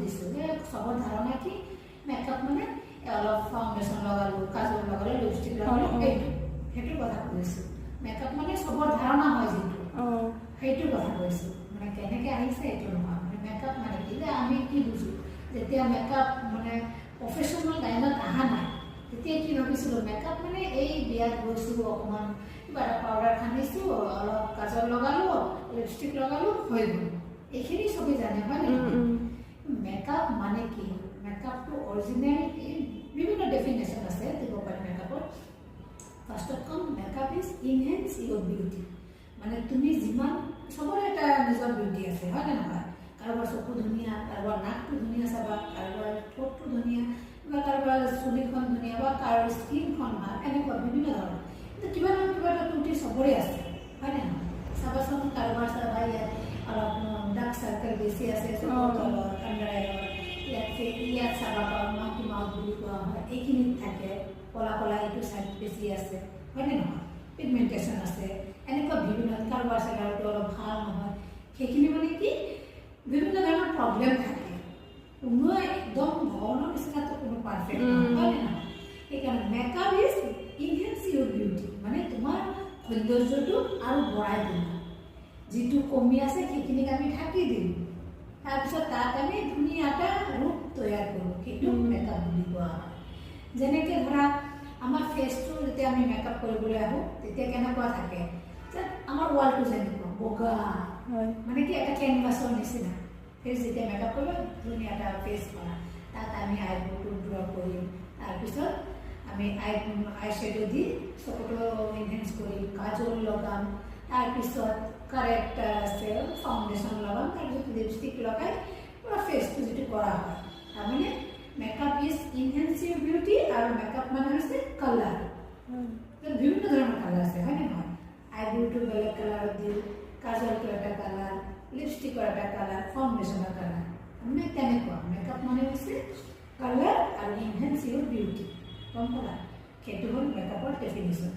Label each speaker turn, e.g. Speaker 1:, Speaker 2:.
Speaker 1: সুধিছোঁ যে চবৰ ধাৰণা কি মেকআপ মানে অলপ ফাউণ্ডেশ্যন লগালোঁ, কাজল লগালোঁ, লিপষ্টিক লগালোঁ, সেইটো কথা কৈছোঁ। মেকআপ মানে চবৰ ধাৰণা হয় যিটো, সেইটো কথা কৈছোঁ। মানে কেনেকৈ আহিছে এইটো নহয়। মানে মেকআপ মানে কি যে আমি কি বুজোঁ, যেতিয়া মেকআপ মানে প্ৰফেশ্যনেল লাইনত অহা নাই তেতিয়া কি ভাবিছিলোঁ মেকআপ মানে এই বিয়াত গৈছোঁ অকণমান কিবা এটা পাউডাৰ সানিছোঁ, অলপ কাজল লগালোঁ, লিপষ্টিক লগালোঁ, হৈ গ'ল। এইখিনি চবেই জানে হয় নে? মেকআপ মানে কি? মেকআপটো অৰিজিনেল বিভিন্ন ডেফিনেশ্যন আছে দিব পাৰি মেকআপত। ফাৰ্ষ্টত ক'ম makeup is enhance your beauty. মানে তুমি যিমান চবৰে এটা নিজৰ বিউটি আছে হয় নে নহয়? কাৰোবাৰ চকু ধুনীয়া, কাৰোবাৰ নাকটো ধুনীয়া চাবা, কাৰোবাৰ ঠোঁটটো ধুনীয়া, বা কাৰোবাৰ চুলিখন ধুনীয়া, বা কাৰোবাৰ স্কিনখন ভাল, এনেকুৱা বিভিন্ন ধৰণৰ। কিন্তু কিবা নহয় কিবা এটা ত্ৰুটি চবৰে আছে হয় নে নহয়? চাবাচোন কাৰোবাৰ চাবা ইয়াত অলপ ডাৰ্ক চাৰ্কেল বেছি আছে চকুৰ তলত, আণ্ডাৰ আইত, ইয়াত চাবা মাউথ মাউথ বুলি কোৱা হয়, এইখিনিত থাকে ক'লা ক'লা, এইটো চাইড বেছি আছে হয় নে নহয়? পিগমেণ্টেশ্যন আছে, এনেকুৱা বিভিন্ন। কাৰোবাৰ চেগাৰটো অলপ ভাল নহয়, সেইখিনি মানে কি বিভিন্ন ধৰণৰ প্ৰব্লেম থাকে। কোনো একদম ভগৱানৰ নিচিনাটো কোনো পাৰফেক্ট নহয় হয় নে নহয়? সেইকাৰণে makeup is enhance your beauty. মানে তোমাৰ সৌন্দৰ্যটো আৰু বঢ়াই দিলা, যিটো কমি আছে সেইখিনিক আমি ঢাকি দিম, তাৰপিছত তাক আমি ধুনীয়া এটা ৰূপ তৈয়াৰ কৰোঁ, সেইটো মেকআপ বুলি কোৱা হয়। যেনেকৈ ধৰা আমাৰ ফেচটো যেতিয়া আমি মেকআপ কৰিবলৈ আহোঁ তেতিয়া কেনেকুৱা থাকে যে আমাৰ ৱালটো যেনেকুৱা বগা মানে কি এটা কেনভাছৰ নিচিনা। ফেচ যেতিয়া মেকআপ কৰিব ধুনীয়া এটা ফেচ কৰা, তাত আমি আইব্ৰ'টো ড্ৰ কৰিম, তাৰপিছত আমি আই শ্বেডো দি চকুটো ইনহেন্স কৰিম, কাজল লগাম, তাৰপিছত কাৰেক্টাৰ আছে ফাউণ্ডেশ্যন লগাম, তাৰপিছত লিপষ্টিক লগাই পুৰা ফেচটো যিটো কৰা হয়। তাৰমানে makeup is enhance your beauty. আৰু মেকআপ মানে হৈছে কালাৰ। বিভিন্ন ধৰণৰ কালাৰ আছে হয় নে নহয়? আইব্ৰ'টো বেলেগ কালাৰত দিওঁ, কাজলটো এটা কালাৰ, লিপষ্টিকৰ এটা কালাৰ, ফাউণ্ডেশ্যনৰ কালাৰ। মানে তেনেকুৱা মেকআপ মানে হৈছে কালাৰ আৰু ইনহেন্স ইয়ৰ বিউটি। গম পালা? সেইটো হ'ল মেকআপৰ ডেফিনেশ্যন।